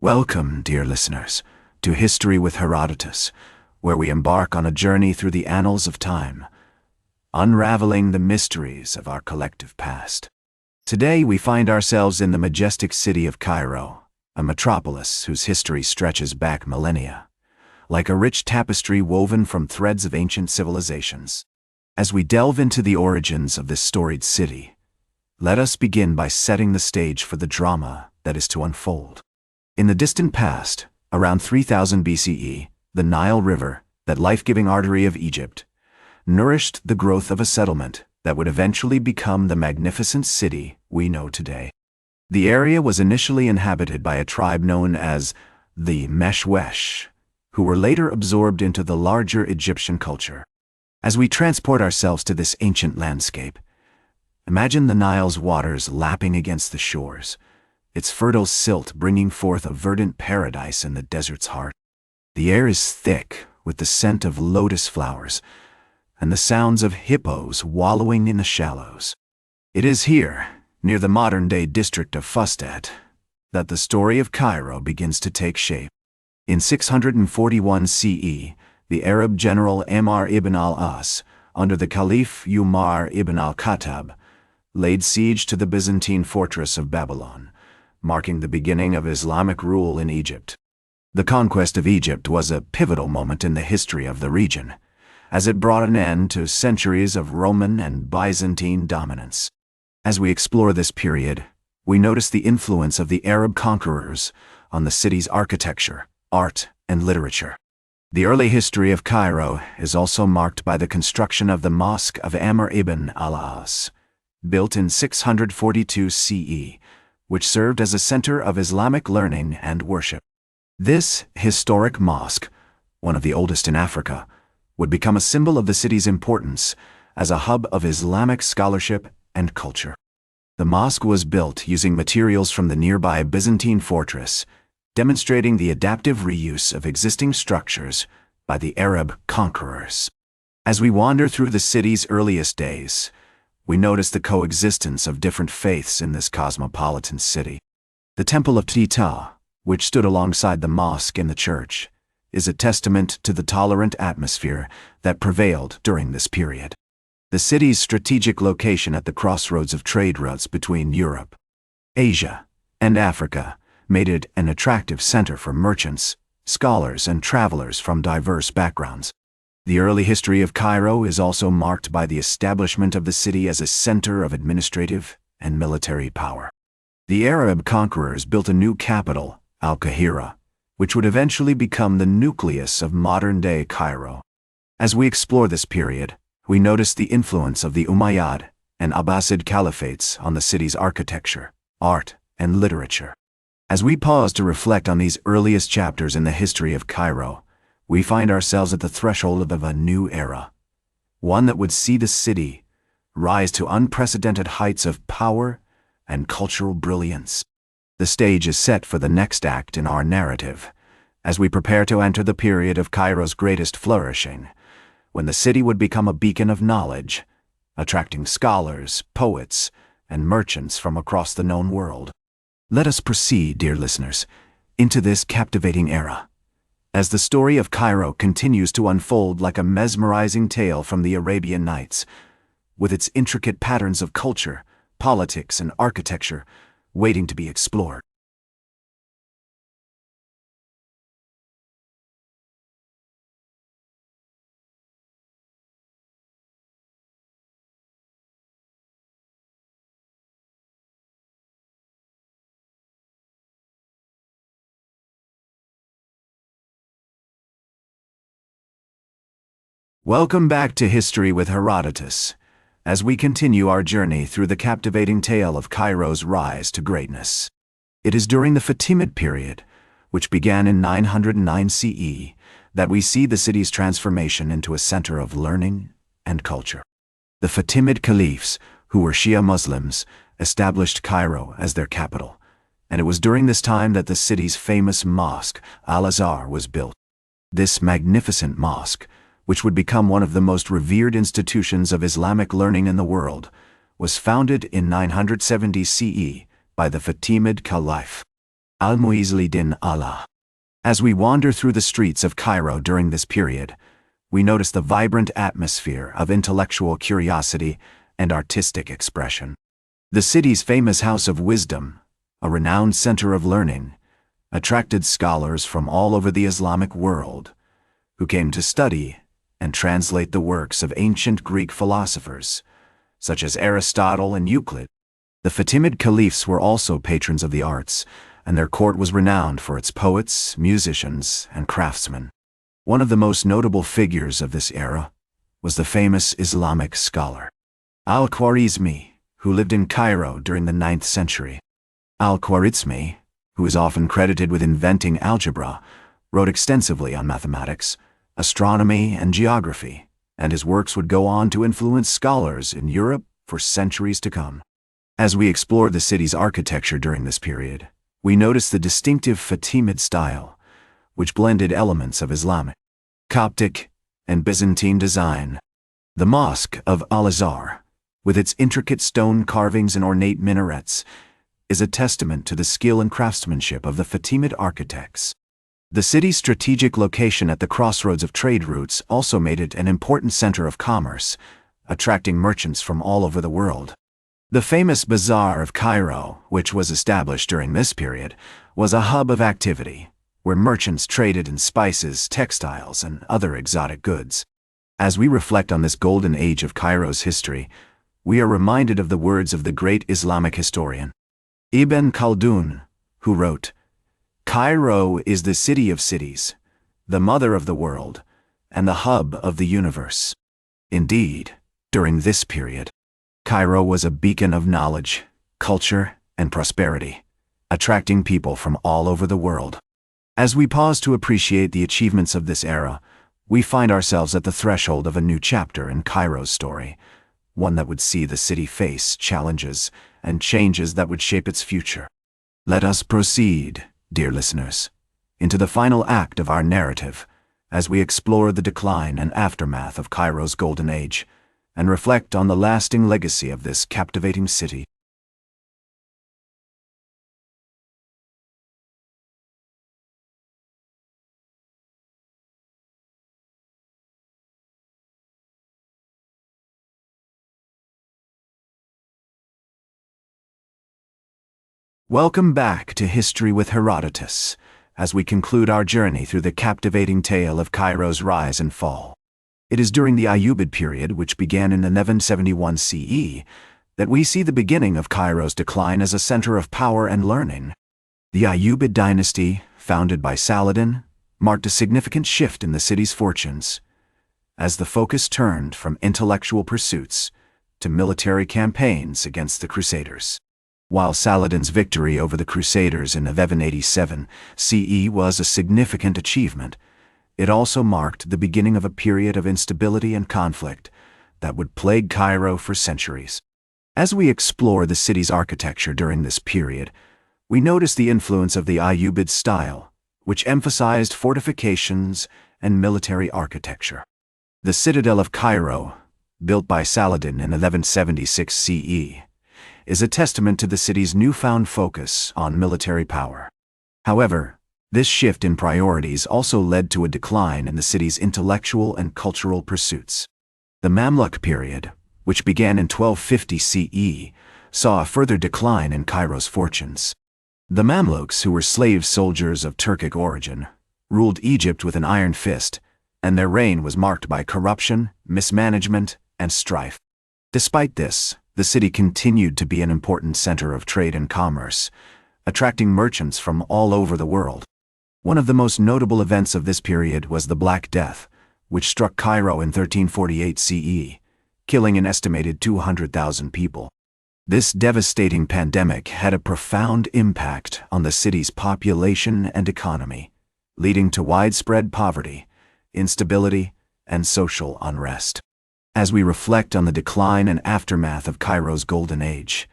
Welcome, dear listeners, to History with Herodotus, where we embark on a journey through the annals of time, unraveling the mysteries of our collective past. Today we find ourselves in the majestic city of Cairo, a metropolis whose history stretches back millennia, like a rich tapestry woven from threads of ancient civilizations. As we delve into the origins of this storied city, let us begin by setting the stage for the drama that is to unfold. In the distant past, around 3000 BCE, the Nile River, that life-giving artery of Egypt, nourished the growth of a settlement that would eventually become the magnificent city we know today. The area was initially inhabited by a tribe known as the Meshwesh, who were later absorbed into the larger Egyptian culture. As we transport ourselves to this ancient landscape, imagine the Nile's waters lapping against the shores, its fertile silt bringing forth a verdant paradise in the desert's heart. The air is thick with the scent of lotus flowers and the sounds of hippos wallowing in the shallows. It is here, near the modern-day district of Fustat, that the story of Cairo begins to take shape. In 641 CE, the Arab general Ammar ibn al-As, under the Caliph Umar ibn al-Khattab, laid siege to the Byzantine fortress of Babylon, marking the beginning of Islamic rule in Egypt. The conquest of Egypt was a pivotal moment in the history of the region, as it brought an end to centuries of Roman and Byzantine dominance. As we explore this period, we notice the influence of the Arab conquerors on the city's architecture, art, and literature. The early history of Cairo is also marked by the construction of the Mosque of Ammar ibn al-As, built in 642 CE, which served as a center of Islamic learning and worship. This historic mosque, one of the oldest in Africa, would become a symbol of the city's importance as a hub of Islamic scholarship and culture. The mosque was built using materials from the nearby Byzantine fortress, demonstrating the adaptive reuse of existing structures by the Arab conquerors. As we wander through the city's earliest days, we notice the coexistence of different faiths in this cosmopolitan city. The Temple of Tita, which stood alongside the mosque and the church, is a testament to the tolerant atmosphere that prevailed during this period. The city's strategic location at the crossroads of trade routes between Europe, Asia, and Africa made it an attractive center for merchants, scholars, and travelers from diverse backgrounds. The early history of Cairo is also marked by the establishment of the city as a center of administrative and military power. The Arab conquerors built a new capital, Al-Qahira, which would eventually become the nucleus of modern-day Cairo. As we explore this period, we notice the influence of the Umayyad and Abbasid caliphates on the city's architecture, art, and literature. As we pause to reflect on these earliest chapters in the history of Cairo, we find ourselves at the threshold of a new era, one that would see the city rise to unprecedented heights of power and cultural brilliance. The stage is set for the next act in our narrative, as we prepare to enter the period of Cairo's greatest flourishing, when the city would become a beacon of knowledge, attracting scholars, poets, and merchants from across the known world. Let us proceed, dear listeners, into this captivating era, as the story of Cairo continues to unfold like a mesmerizing tale from the Arabian Nights, with its intricate patterns of culture, politics, and architecture waiting to be explored. Welcome back to History with Herodotus, as we continue our journey through the captivating tale of Cairo's rise to greatness. It is during the Fatimid period, which began in 909 CE, that we see the city's transformation into a center of learning and culture. The Fatimid caliphs, who were Shia Muslims, established Cairo as their capital, and it was during this time that the city's famous mosque, Al-Azhar, was built. This magnificent mosque, which would become one of the most revered institutions of Islamic learning in the world, was founded in 970 CE by the Fatimid Caliph. Al-Muizli din Allah. As we wander through the streets of Cairo during this period, we notice the vibrant atmosphere of intellectual curiosity and artistic expression. The city's famous House of Wisdom, a renowned center of learning, attracted scholars from all over the Islamic world, who came to study and translate the works of ancient Greek philosophers, such as Aristotle and Euclid. The Fatimid caliphs were also patrons of the arts, and their court was renowned for its poets, musicians, and craftsmen. One of the most notable figures of this era was the famous Islamic scholar Al-Khwarizmi, who lived in Cairo during the 9th century. Al-Khwarizmi, who is often credited with inventing algebra, wrote extensively on mathematics, astronomy, and geography, and his works would go on to influence scholars in Europe for centuries to come. As we explore the city's architecture during this period, we notice the distinctive Fatimid style, which blended elements of Islamic, Coptic, and Byzantine design. The Mosque of Al-Azhar, with its intricate stone carvings and ornate minarets, is a testament to the skill and craftsmanship of the Fatimid architects. The city's strategic location at the crossroads of trade routes also made it an important center of commerce, attracting merchants from all over the world. The famous Bazaar of Cairo, which was established during this period, was a hub of activity, where merchants traded in spices, textiles, and other exotic goods. As we reflect on this golden age of Cairo's history, we are reminded of the words of the great Islamic historian Ibn Khaldun, who wrote, "Cairo is the city of cities, the mother of the world, and the hub of the universe." Indeed, during this period, Cairo was a beacon of knowledge, culture, and prosperity, attracting people from all over the world. As we pause to appreciate the achievements of this era, we find ourselves at the threshold of a new chapter in Cairo's story, one that would see the city face challenges and changes that would shape its future. Let us proceed, dear listeners, into the final act of our narrative, as we explore the decline and aftermath of Cairo's golden age, and reflect on the lasting legacy of this captivating city. Welcome back to History with Herodotus, as we conclude our journey through the captivating tale of Cairo's rise and fall. It is during the Ayyubid period, which began in 1171 CE, that we see the beginning of Cairo's decline as a center of power and learning. The Ayyubid dynasty, founded by Saladin, marked a significant shift in the city's fortunes, as the focus turned from intellectual pursuits to military campaigns against the Crusaders. While Saladin's victory over the Crusaders in 1187 CE was a significant achievement, it also marked the beginning of a period of instability and conflict that would plague Cairo for centuries. As we explore the city's architecture during this period, we notice the influence of the Ayyubid style, which emphasized fortifications and military architecture. The citadel of Cairo, built by Saladin in 1176 CE, is a testament to the city's newfound focus on military power. However, this shift in priorities also led to a decline in the city's intellectual and cultural pursuits. The Mamluk period, which began in 1250 CE, saw a further decline in Cairo's fortunes. The Mamluks, who were slave soldiers of Turkic origin, ruled Egypt with an iron fist, and their reign was marked by corruption, mismanagement, and strife. Despite this, the city continued to be an important center of trade and commerce, attracting merchants from all over the world. One of the most notable events of this period was the Black Death, which struck Cairo in 1348 CE, killing an estimated 200,000 people. This devastating pandemic had a profound impact on the city's population and economy, leading to widespread poverty, instability, and social unrest. As we reflect on the decline and aftermath of Cairo's golden age,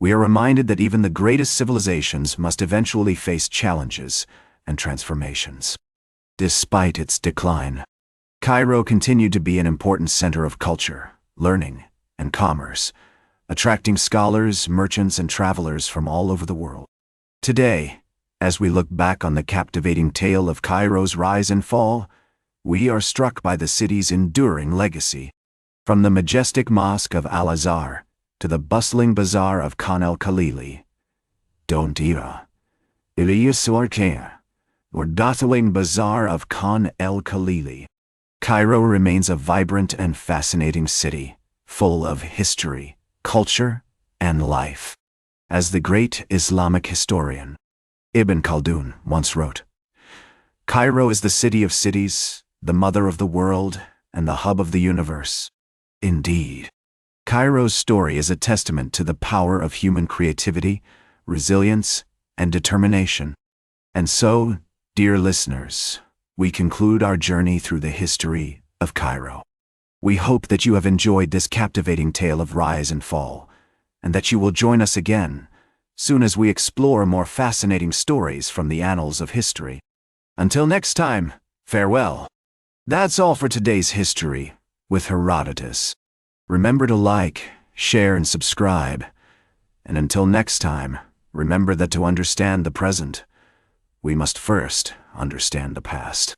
we are reminded that even the greatest civilizations must eventually face challenges and transformations. Despite its decline, Cairo continued to be an important center of culture, learning, and commerce, attracting scholars, merchants, and travelers from all over the world. Today, As we look back on the captivating tale of Cairo's rise and fall, we are struck by the city's enduring legacy. From the majestic mosque of Al-Azhar to the bustling bazaar of Khan el-Khalili, Don't Ira, Iliyas or dazzling bazaar of Khan el-Khalili, Cairo remains a vibrant and fascinating city, full of history, culture, and life. As the great Islamic historian Ibn Khaldun once wrote, "Cairo is the city of cities, the mother of the world, and the hub of the universe." Indeed, Cairo's story is a testament to the power of human creativity, resilience, and determination. And so, dear listeners, we conclude our journey through the history of Cairo. We hope that you have enjoyed this captivating tale of rise and fall, and that you will join us again soon as we explore more fascinating stories from the annals of history. Until next time, farewell. That's all for today's History with Herodotus. Remember to like, share, and subscribe. And until next time, remember that to understand the present, we must first understand the past.